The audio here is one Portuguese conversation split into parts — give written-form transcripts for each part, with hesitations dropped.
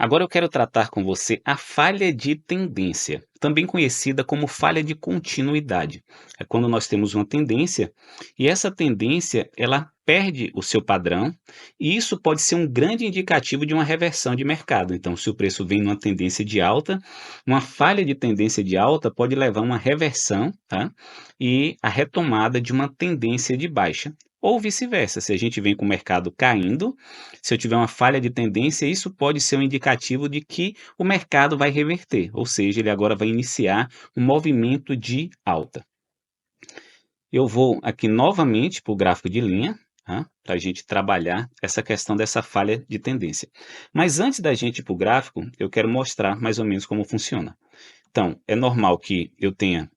Agora eu quero tratar com você a falha de tendência, também conhecida como falha de continuidade. É quando nós temos uma tendência e essa tendência ela perde o seu padrão e isso pode ser um grande indicativo de uma reversão de mercado. Então, se o preço vem numa tendência de alta, uma falha de tendência de alta pode levar a uma reversão, tá? E a retomada de uma tendência de baixa. Ou vice-versa, se a gente vem com o mercado caindo, se eu tiver uma falha de tendência, isso pode ser um indicativo de que o mercado vai reverter, ou seja, ele agora vai iniciar um movimento de alta. Eu vou aqui novamente para o gráfico de linha, tá? Para a gente trabalhar essa questão dessa falha de tendência. Mas antes da gente ir para o gráfico, eu quero mostrar mais ou menos como funciona. Então, é normal que eu tenha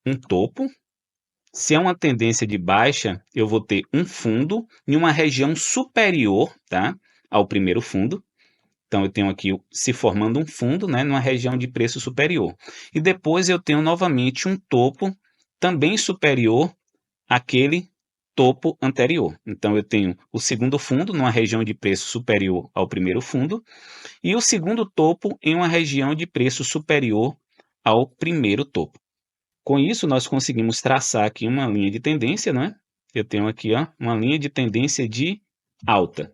um topo. Se é uma tendência de baixa, eu vou ter um fundo em uma região superior, tá, ao primeiro fundo. Então eu tenho aqui se formando um fundo, né, numa região de preço superior. E depois eu tenho novamente um topo também superior àquele topo anterior. Então eu tenho o segundo fundo numa região de preço superior ao primeiro fundo e o segundo topo em uma região de preço superior ao primeiro topo. Com isso, nós conseguimos traçar aqui uma linha de tendência, né? Eu tenho aqui, ó, uma linha de tendência de alta.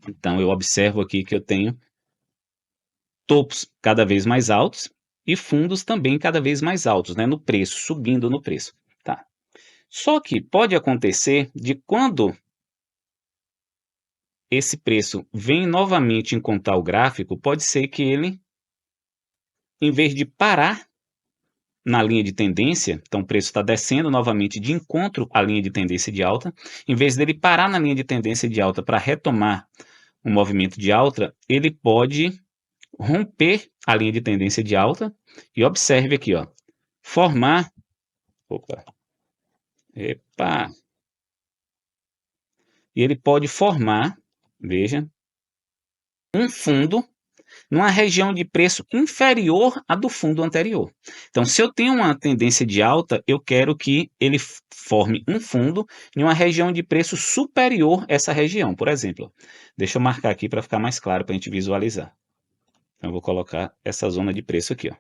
Então, eu observo aqui que eu tenho topos cada vez mais altos e fundos também cada vez mais altos, né? No preço, subindo no preço, tá? Só que pode acontecer de quando esse preço vem novamente encontrar o gráfico, pode ser que ele, em vez de parar na linha de tendência, então o preço está descendo novamente de encontro à linha de tendência de alta, em vez dele parar na linha de tendência de alta para retomar um movimento de alta, ele pode romper a linha de tendência de alta e observe aqui, ó, formar, opa, epa, e ele pode formar, veja, um fundo numa região de preço inferior à do fundo anterior. Então, se eu tenho uma tendência de alta, eu quero que ele forme um fundo em uma região de preço superior a essa região. Por exemplo, deixa eu marcar aqui para ficar mais claro para a gente visualizar. Então, eu vou colocar essa zona de preço aqui, ó.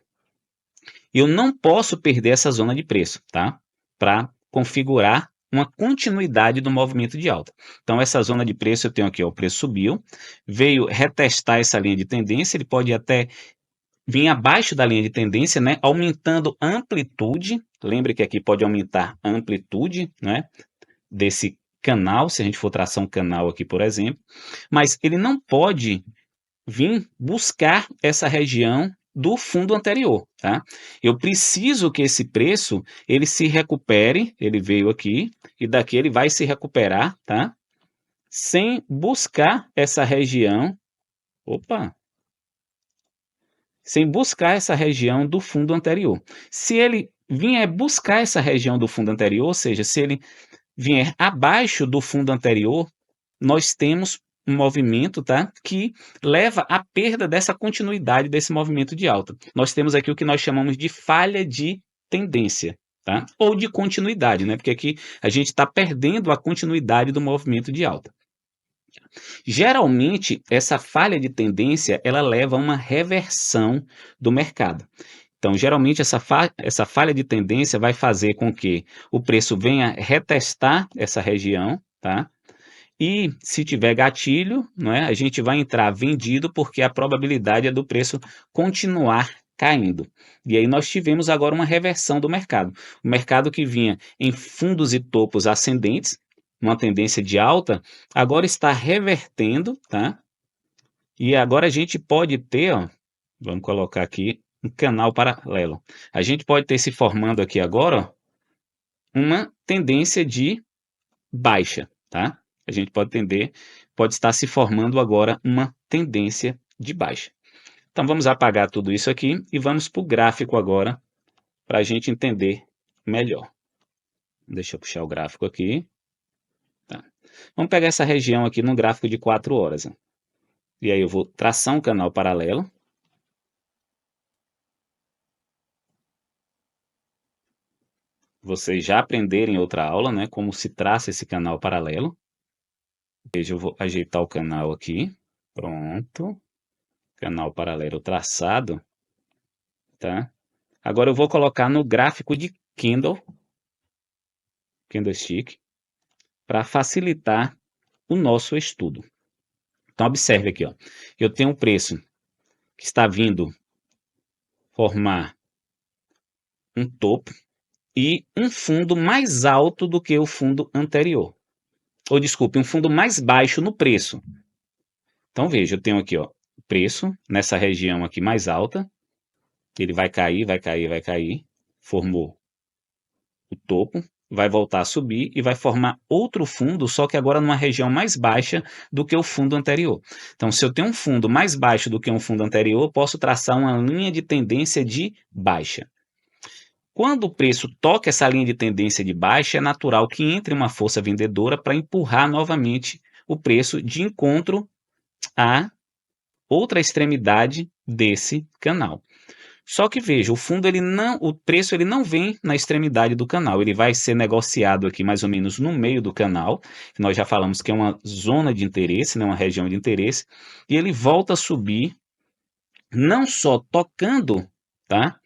Eu não posso perder essa zona de preço, tá? Para configurar uma continuidade do movimento de alta. Então, essa zona de preço eu tenho aqui, ó, o preço subiu, veio retestar essa linha de tendência, ele pode até vir abaixo da linha de tendência, né, aumentando a amplitude. Lembre que aqui pode aumentar a amplitude, né, desse canal, se a gente for traçar um canal aqui, por exemplo, mas ele não pode vir buscar essa região do fundo anterior, tá? Eu preciso que esse preço ele se recupere, ele veio aqui e daqui ele vai se recuperar, tá? Sem buscar essa região, opa, sem buscar essa região do fundo anterior. Se ele vier buscar essa região do fundo anterior, ou seja, se ele vier abaixo do fundo anterior, nós temos um movimento, tá, que leva à perda dessa continuidade desse movimento de alta. Nós temos aqui o que nós chamamos de falha de tendência, tá? Ou de continuidade, né? Porque aqui a gente está perdendo a continuidade do movimento de alta. Geralmente, essa falha de tendência, ela leva a uma reversão do mercado. Então, geralmente, essa falha de tendência vai fazer com que o preço venha retestar essa região, tá? E se tiver gatilho, não é, a gente vai entrar vendido porque a probabilidade é do preço continuar caindo. E aí nós tivemos agora uma reversão do mercado. O mercado que vinha em fundos e topos ascendentes, uma tendência de alta, agora está revertendo, tá? E agora a gente pode ter, ó, vamos colocar aqui um canal paralelo. A gente pode ter se formando aqui agora, ó, uma tendência de baixa, tá? A gente pode estar se formando agora uma tendência de baixa. Então vamos apagar tudo isso aqui e vamos para o gráfico agora para a gente entender melhor. Deixa eu puxar o gráfico aqui. Tá. Vamos pegar essa região aqui no gráfico de 4 horas. Ó. E aí eu vou traçar um canal paralelo. Vocês já aprenderam em outra aula, né, como se traça esse canal paralelo. Veja, eu vou ajeitar o canal aqui. Pronto. canal paralelo traçado, tá? Agora eu vou colocar no gráfico de candlestick, para facilitar o nosso estudo. Então observe aqui, ó, eu tenho um preço que está vindo formar um topo e um fundo mais alto do que o fundo anterior. Ou desculpe, um fundo mais baixo no preço. Então veja, eu tenho aqui, ó, o preço nessa região aqui mais alta, ele vai cair, vai cair, vai cair, formou o topo, vai voltar a subir e vai formar outro fundo, só que agora numa região mais baixa do que o fundo anterior. Então, se eu tenho um fundo mais baixo do que um fundo anterior, eu posso traçar uma linha de tendência de baixa. Quando o preço toca essa linha de tendência de baixa, é natural que entre uma força vendedora para empurrar novamente o preço de encontro à outra extremidade desse canal. Só que veja, o preço ele não vem na extremidade do canal, ele vai ser negociado aqui mais ou menos no meio do canal, que nós já falamos que é uma zona de interesse, né, uma região de interesse, e ele volta a subir, não só tocando, tá,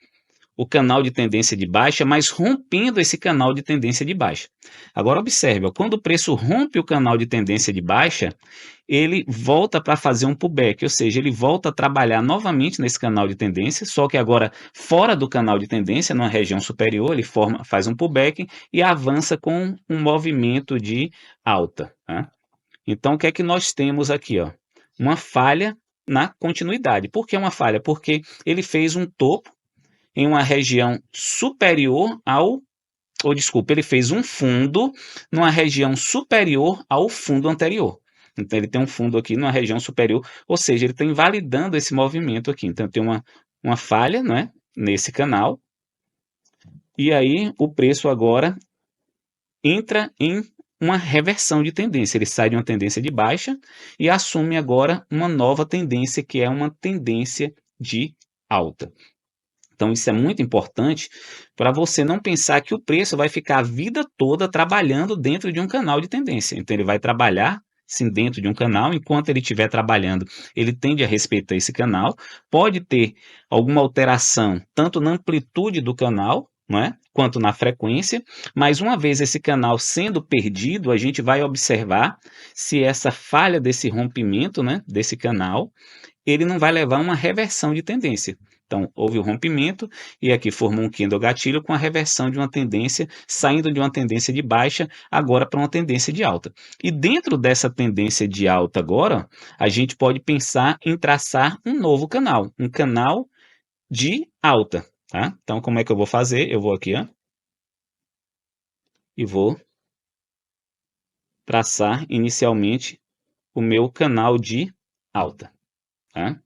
o canal de tendência de baixa, mas rompendo esse canal de tendência de baixa. Agora observe, ó, quando o preço rompe o canal de tendência de baixa, ele volta para fazer um pullback, ou seja, ele volta a trabalhar novamente nesse canal de tendência, só que agora fora do canal de tendência, numa região superior, ele faz um pullback e avança com um movimento de alta. Tá? Então, o que é que nós temos aqui? Ó? Uma falha na continuidade. Por que uma falha? Porque ele fez um topo em uma região superior ou desculpa, ele fez um fundo numa região superior ao fundo anterior. Então, ele tem um fundo aqui numa região superior, ou seja, ele está invalidando esse movimento aqui. Então, tem uma falha, né, nesse canal, e aí o preço agora entra em uma reversão de tendência. Ele sai de uma tendência de baixa e assume agora uma nova tendência, que é uma tendência de alta. Então, isso é muito importante para você não pensar que o preço vai ficar a vida toda trabalhando dentro de um canal de tendência. Então, ele vai trabalhar, sim, dentro de um canal. Enquanto ele estiver trabalhando, ele tende a respeitar esse canal. Pode ter alguma alteração, tanto na amplitude do canal, não é? Quanto na frequência, mas uma vez esse canal sendo perdido, a gente vai observar se essa falha desse rompimento, né, desse canal, ele não vai levar a uma reversão de tendência. Então, houve o rompimento e aqui formou um candle gatilho com a reversão de uma tendência, saindo de uma tendência de baixa agora para uma tendência de alta. E dentro dessa tendência de alta agora, a gente pode pensar em traçar um novo canal, um canal de alta, tá? Então, como é que eu vou fazer? Eu vou aqui, ó, e vou traçar inicialmente o meu canal de alta, tá?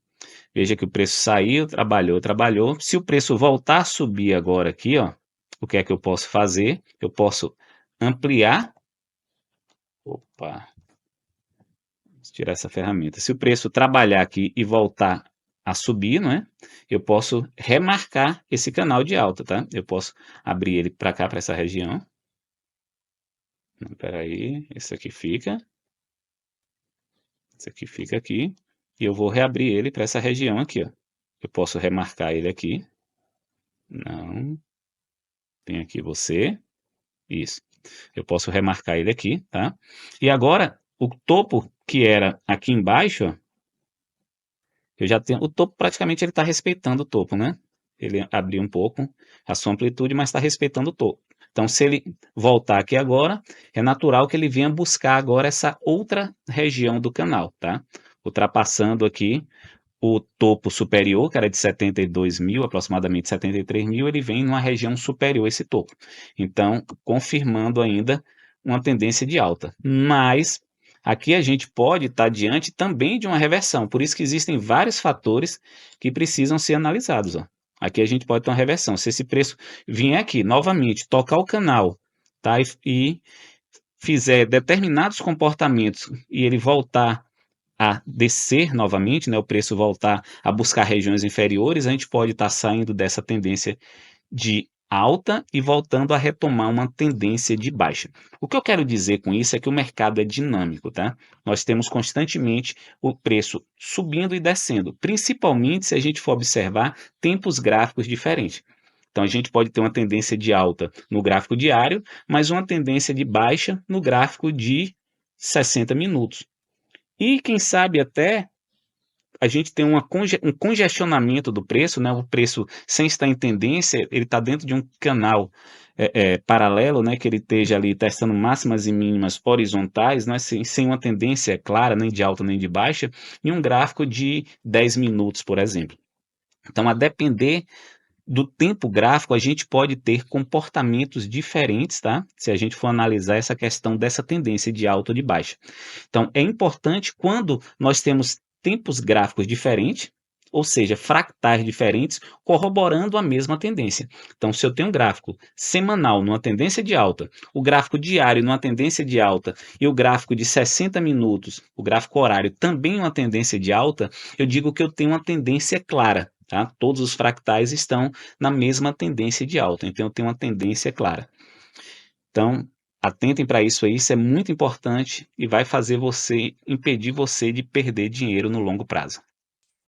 Veja que o preço saiu, trabalhou, trabalhou. Se o preço voltar a subir agora aqui, ó, o que é que eu posso fazer? Eu posso ampliar. Opa, vamos tirar essa ferramenta. Se o preço trabalhar aqui e voltar a subir, não é? Eu posso remarcar esse canal de alta, tá? Eu posso abrir ele para cá, para essa região. Espera aí, esse aqui fica. Esse aqui fica aqui. E eu vou reabrir ele para essa região aqui, ó. Eu posso remarcar ele aqui. Não. Tem aqui você. Isso. Eu posso remarcar ele aqui, tá? E agora, o topo que era aqui embaixo, ó, eu já tenho... O topo praticamente ele está respeitando o topo, né? Ele abriu um pouco a sua amplitude, mas está respeitando o topo. Então, se ele voltar aqui agora, é natural que ele venha buscar agora essa outra região do canal, tá? Ultrapassando aqui o topo superior, que era de 72 mil, aproximadamente 73 mil, ele vem numa região superior a esse topo. Então, confirmando ainda uma tendência de alta. Mas aqui a gente pode estar diante também de uma reversão. Por isso que existem vários fatores que precisam ser analisados. Ó. Aqui a gente pode ter uma reversão. Se esse preço vier aqui, novamente, tocar o canal, tá? E fizer determinados comportamentos e ele voltar a descer novamente, né, o preço voltar a buscar regiões inferiores, a gente pode estar saindo dessa tendência de alta e voltando a retomar uma tendência de baixa. O que eu quero dizer com isso é que o mercado é dinâmico, tá? Nós temos constantemente o preço subindo e descendo, principalmente se a gente for observar tempos gráficos diferentes. Então a gente pode ter uma tendência de alta no gráfico diário, mas uma tendência de baixa no gráfico de 60 minutos. E quem sabe até a gente tem um congestionamento do preço, né? O preço, sem estar em tendência, ele está dentro de um canal paralelo, né? Que ele esteja ali testando máximas e mínimas horizontais, né? Sem uma tendência clara, nem de alta nem de baixa, em um gráfico de 10 minutos, por exemplo. Então, a depender do tempo gráfico, a gente pode ter comportamentos diferentes, tá? Se a gente for analisar essa questão dessa tendência de alta ou de baixa. Então, é importante quando nós temos tempos gráficos diferentes, ou seja, fractais diferentes, corroborando a mesma tendência. Então, se eu tenho um gráfico semanal numa tendência de alta, o gráfico diário numa tendência de alta e o gráfico de 60 minutos, o gráfico horário também uma tendência de alta, eu digo que eu tenho uma tendência clara. Tá? Todos os fractais estão na mesma tendência de alta, então eu tenho uma tendência clara. Então, atentem para isso é muito importante e vai fazer impedir você de perder dinheiro no longo prazo.